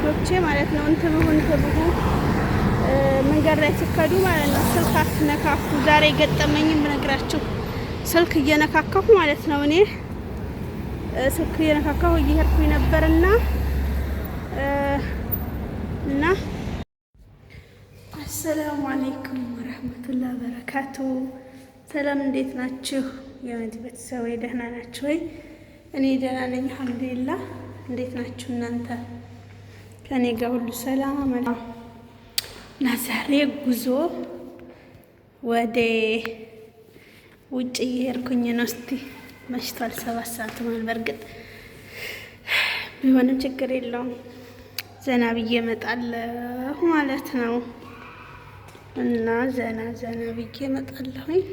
ውዶቼ ማለት ነው። እንትኑ መንገድ ላይ ሲከዱ ማለት ነው ስልክ አትነካኩ። ዛሬ ገጠመኝም ብነግራችሁ ስልክ እየነካካሁ ማለት ነው። እኔ ስልክ እየነካካሁ እየሄድኩኝ ነበርና እና አሰላሙ አለይኩም ወራህመቱላሂ ወበረካቱ። ሰላም እንዴት ናችሁ? የመዲ ቤተሰብ ደህና ናችሁ ወይ? እኔ ደህና ነኝ አልሐምዱሊላህ። እንዴት ናችሁ እናንተ? ከኔ ጋር ሁሉ ሰላም እና ዛሬ ጉዞ ወደ ውጭ እየሄድኩኝ ነው። እስቲ መሽቷል፣ 7 ሰዓት ማለት በእርግጥ ቢሆንም ችግር የለውም ዘና ብዬ እመጣለሁ ማለት ነው። እና ዘና ብዬ እመጣለሁኝ።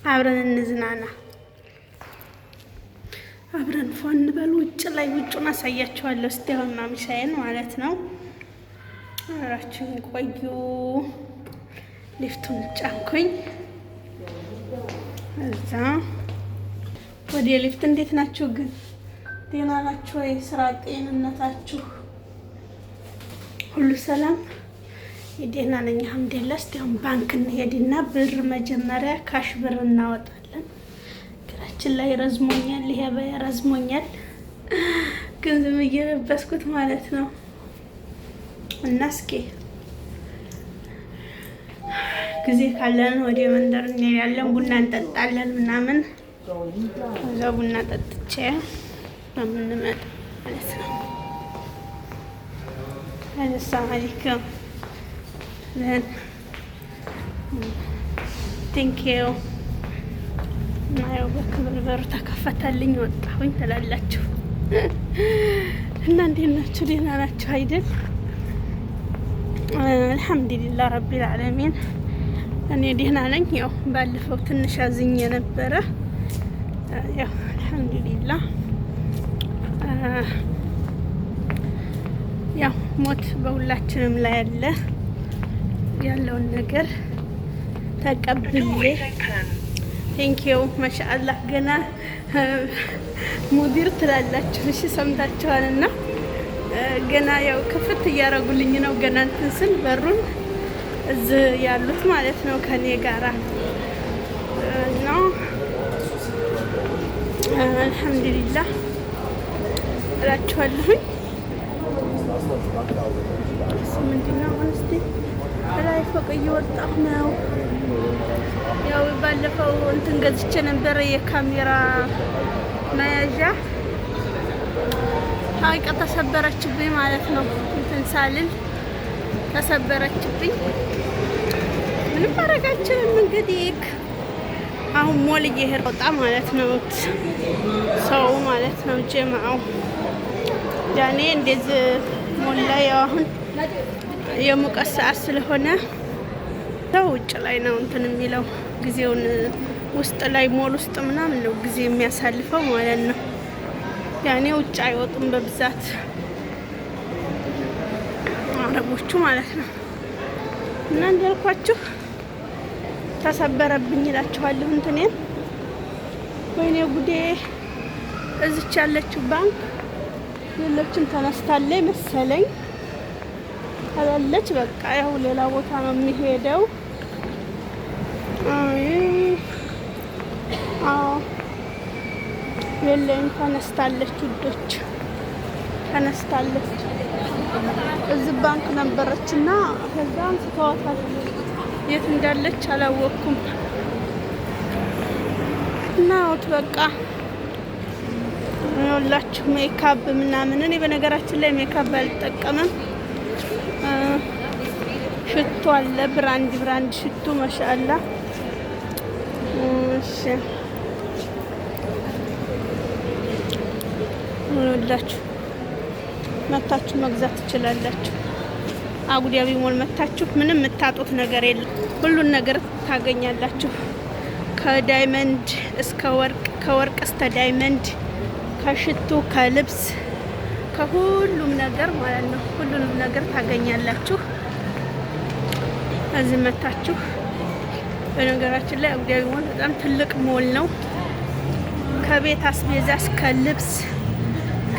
አብረን እንዝናና፣ አብረን ፎን በል። ውጭ ላይ ውጩን አሳያችኋለሁ። እስቲ አሁን ማምሻዬን ማለት ነው። አራችን ቆዩ። ሊፍቱን ጫንኩኝ። እዛ ወደ ሊፍት። እንዴት ናችሁ ግን? ደህና ናችሁ ወይ? ስራ፣ ጤንነታችሁ ሁሉ ሰላም? የደህና ነኝ አልሐምዱሊላህ። እስቲ አሁን ባንክ እንሄድና ብር መጀመሪያ ካሽ ብር እናወጣለን። እግራችን ላይ ረዝሞኛል፣ ይሄ ረዝሞኛል፣ ግን ዝም እየለበስኩት ማለት ነው። እና እስኪ ጊዜ ካለን ወደ መንደር እንሄዳለን፣ ቡና እንጠጣለን ምናምን። እዛ ቡና ጠጥቼ በምንመጣ ማለት ነው። አሰላሙ አለይኩም ቴንኪው። እና ያው በክብር በሩ ተከፈተልኝ ወጣሁኝ ትላላችሁ። እና እንዴት ናችሁ? ደህና ናችሁ አይደል? አልሐምዱሊላህ ረቢል ዓለሚን እኔ ደህና ነኝ። ያው ባለፈው ትንሽ አዝኜ ነበረ። ያው አልሐምዱሊላህ ያው ሞት በሁላችንም ላይ አለ። ያለውን ነገር ተቀብዬ ቴንኪው ማሻአላህ። ገና ሙዲር ትላላችሁ። እሺ ሰምታችኋልና ገና ያው ክፍት እያረጉልኝ ነው። ገና እንትን ስል በሩን እዚህ ያሉት ማለት ነው ከኔ ጋራ ነው። አልሐምዱሊላህ እላችኋለሁኝ። ምንድነው እስቲ ላይ ፎቅ እየወጣሁ ነው። ያው ባለፈው እንትን ገዝቼ ነበረ የካሜራ መያዣ። ሀቂቃ ተሰበረችብኝ ማለት ነው። እንትን ሳልል ተሰበረችብኝ። ምንም ማድረጋችንም እንግዲህ አሁን ሞል እየሄድኩ ወጣ ማለት ነው። ሰው ማለት ነው ጀማው ያኔ እንደዚህ ሞል ላይ አሁን የሙቀት ሰዓት ስለሆነ ሰው ውጭ ላይ ነው እንትን የሚለው ጊዜውን ውስጥ ላይ ሞል ውስጥ ምናምን ነው ጊዜ የሚያሳልፈው ማለት ነው። ያኔ ውጭ አይወጡም በብዛት አረቦቹ ማለት ነው። እና እንዳልኳችሁ ተሰበረብኝ እላችኋለሁ እንትኔን። ወይኔ ጉዴ! እዚች ያለችው ባንክ የለችም፣ ተነስታለች መሰለኝ። አላለች በቃ ያው ሌላ ቦታ ነው የሚሄደው። የለም ተነስታለች ውዶች፣ ተነስታለች። እዚህ ባንክ ነበረችና ከዛ አንስተዋታል። የት እንዳለች አላወቅኩም። እና ወት በቃ ሁላችሁ ሜካፕ ምናምን። እኔ በነገራችን ላይ ሜካፕ አልጠቀምም። ሽቶ አለ፣ ብራንድ ሽቶ ማሻአላ። እሺ ሁላችሁ መታችሁ መግዛት ትችላላችሁ። አቡዳቢ ሞል መታችሁ ምንም የምታጡት ነገር የለም። ሁሉን ነገር ታገኛላችሁ። ከዳይመንድ እስከ ወርቅ፣ ከወርቅ እስከ ዳይመንድ፣ ከሽቱ፣ ከልብስ፣ ከሁሉም ነገር ማለት ነው። ሁሉንም ነገር ታገኛላችሁ እዚህ መታችሁ። በነገራችን ላይ አቡዳቢ ሞል በጣም ትልቅ ሞል ነው። ከቤት አስቤዛ እስከ ልብስ፣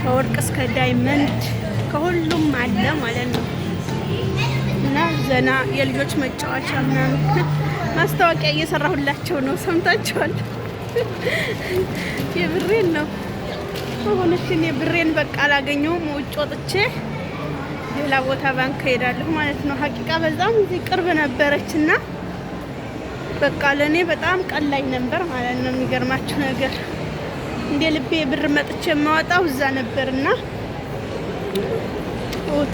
ከወርቅ እስከ ዳይመንድ ከሁሉም አለ ማለት ነው። እና ዘና የልጆች መጫወቻ ምናምን ማስታወቂያ እየሰራሁላቸው ነው። ሰምታችኋል? የብሬን ነው አሁን። እሺ እኔ ብሬን በቃ አላገኘሁም። ውጭ ወጥቼ ሌላ ቦታ ባንክ ሄዳለሁ ማለት ነው። ሀቂቃ በዛም እዚህ ቅርብ ነበረችና በቃ ለኔ በጣም ቀላኝ ነበር ማለት ነው። የሚገርማችሁ ነገር እንደ ልቤ ብር መጥቼ የማወጣው እዛ ነበርና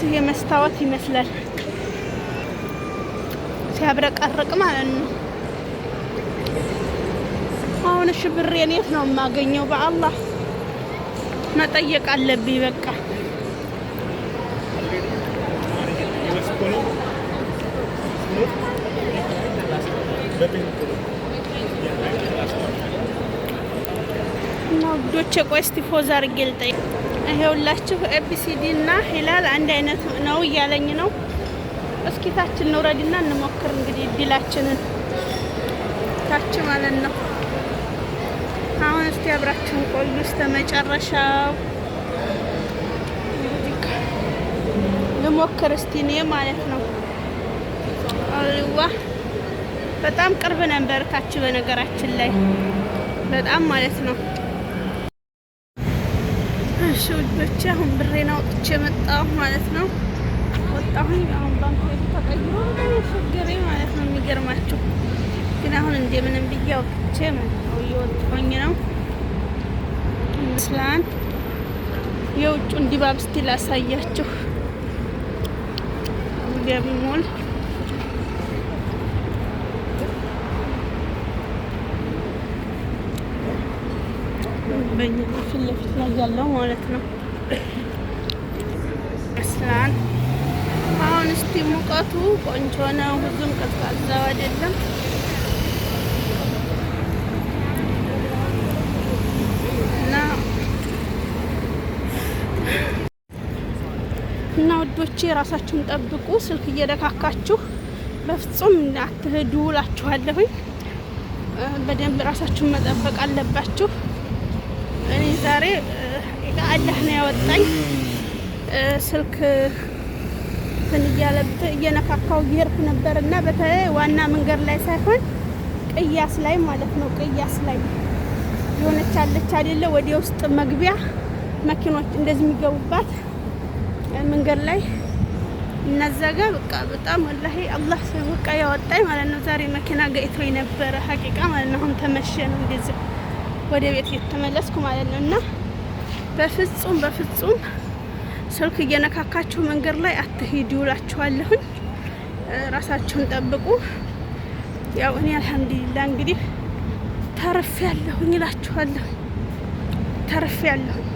ይሄ መስታወት ይመስላል ሲያብረቀርቅ ማለት ነው። አሁን እሺ ብሬን የት ነው የማገኘው? በአላህ መጠየቅ አለብኝ በቃ። እና ውዶቼ ቆይ እስቲ ፎዝ አድርጌ ልጠይቅ። ይሄውላችሁ ኤቢሲዲ እና ሂላል አንድ አይነት ነው እያለኝ ነው። እስኪ ታች እንውረድና እንሞክር እንግዲህ እድላችንን ታች ማለት ነው። አሁን እስቲ አብራችሁን ቆዩ እስከ መጨረሻው ልሞክር እስቲ እኔ ማለት ነው። አልዋ በጣም ቅርብ ነበር ታች በነገራችን ላይ በጣም ማለት ነው። እሺ ውዶቼ አሁን ብሬን አውጥቼ መጣሁ ማለት ነው። ወጣሁኝ አሁን ባንክ ቤት ተቀይሮ ሸገሬ ማለት ነው። የሚገርማችሁ ግን አሁን እንደምንም ብዬ አውጥቼ መጣሁ። እየወጣሁኝ ነው ይመስላል። የውጩን ድባብ እስቲ ላሳያችሁ። ገቢሞል በእኛ ፊት ለፊት ላይ ያለው ማለት ነው ይመስላል። አሁን እስቲ ሙቀቱ ቆንጆ ነው፣ ብዙም ቀዝቃዛ አይደለም። እና ውዶቼ ራሳችሁን ጠብቁ። ስልክ እየደካካችሁ በፍጹም አትሄዱ እላችኋለሁኝ። በደንብ ራሳችሁን መጠበቅ አለባችሁ። እኔ ዛሬ አላህ ነው ያወጣኝ። ስልክ እየነካካው እየሄድኩ ነበር እና በተለይ ዋና መንገድ ላይ ሳይሆን ቅያስ ላይ ማለት ነው። ቅያስ ላይ የሆነች አለች አይደለ? ወደ ውስጥ መግቢያ መኪኖች እንደዚህ የሚገቡባት መንገድ ላይ እናዛጋ በቃ በጣም ወላሂ አላህ በቃ ያወጣኝ ማለት ነው። ዛሬ መኪና ገይቶኝ ነበረ ሀቂቃ ማለት ነው። አሁን ተመሸ ነው እንደዚህ ወደ ቤት እየተመለስኩ ማለት ነው። እና በፍጹም ስልክ እየነካካችሁ መንገድ ላይ አትሂዱ እላችኋለሁኝ። ራሳችሁን ጠብቁ። ያው እኔ አልሐምዱሊላህ እንግዲህ ተርፌያለሁኝ እላችኋለሁ። ተርፌያለሁኝ፣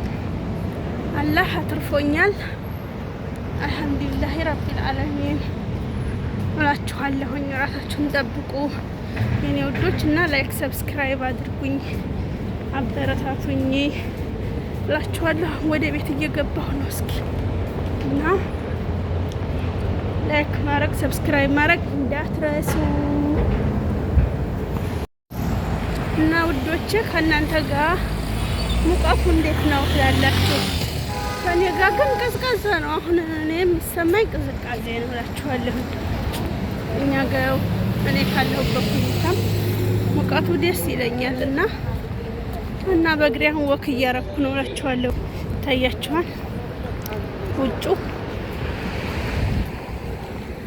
አላህ አትርፎኛል። አልሐምዱሊላህ ረቢል ዓለሚን እላችኋለሁኝ። ራሳችሁን ጠብቁ የኔ ውዶች እና ላይክ ሰብስክራይብ አድርጉኝ፣ አበረታቱኝ እላችኋለሁ። ወደ ቤት እየገባሁ ነው። እስኪ እና ላይክ ማድረግ ሰብስክራይብ ማድረግ እንዳትረሱ እና ውዶቼ ከእናንተ ጋር ሙቀቱ እንዴት ነው ትላላችሁ? ከኔ ጋር ግን ቀዝቃዛ ነው። አሁን እኔ የሚሰማኝ ቅዝቃዜ ነው እላችኋለሁ። እኛ ጋር እኔ ካለሁበት ሁኔታም ሙቀቱ ደስ ይለኛል እና በእግሬ አሁን ወክ እያረኩ ነው እላችኋለሁ። ታያችኋል ውጩ።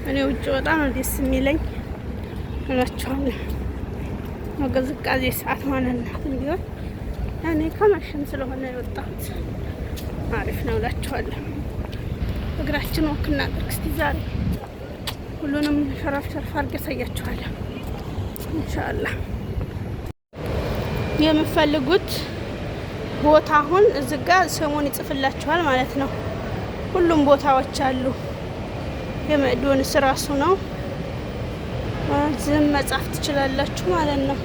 እኔ ውጩ በጣም ነው ደስ የሚለኝ እላችኋለሁ። ቅዝቃዜ ሰዓት ማለት ነው እንዲሆን እኔ ከመሸም ስለሆነ የወጣሁት አሪፍ ነው እላችኋለሁ። እግራችን ወክ እናድርግ እስቲ ዛሬ። ሁሉንም ሸራፍ አድርጌ ያሳያችኋለሁ ኢንሻአላህ። የምፈልጉት ቦታ አሁን እዚህ ጋር ስሙን ይጽፍላችኋል ማለት ነው። ሁሉም ቦታዎች አሉ። የመዶንስ ራሱ ነው። ዝም መጻፍ ትችላላችሁ ማለት ነው።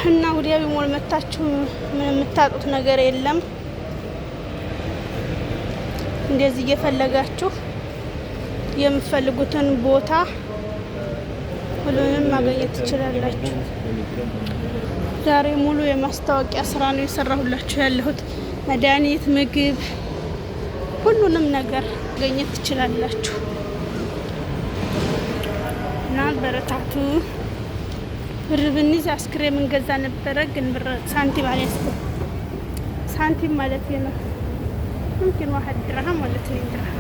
እና ወዲያ ቢሞል መታችሁ ምን የምታጡት ነገር የለም። እንደዚህ እየፈለጋችሁ የምፈልጉትን ቦታ ሁሉንም ማግኘት ትችላላችሁ። ዛሬ ሙሉ የማስታወቂያ ስራ ነው የሰራሁላችሁ ያለሁት። መድኃኒት፣ ምግብ፣ ሁሉንም ነገር ማግኘት ትችላላችሁ። እና በረታቱ። ብር ብንይዝ አስክሬም እንገዛ ነበረ፣ ግን ብር ሳንቲም አልያዝኩም። ሳንቲም ማለት ነው ممكن 1 درهم ولا 2 درهم።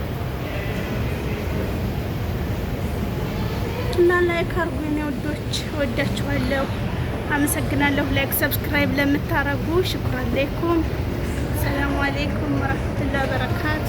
እና ላይክ አርጉ የኔ ወዶች፣ ወዳችኋለሁ። አመሰግናለሁ። ላይክ ሰብስክራይብ ለምታረጉ ሽኩራን ለኩም። ሰላም አለይኩም ወራህመቱላሂ ወበረካቱ።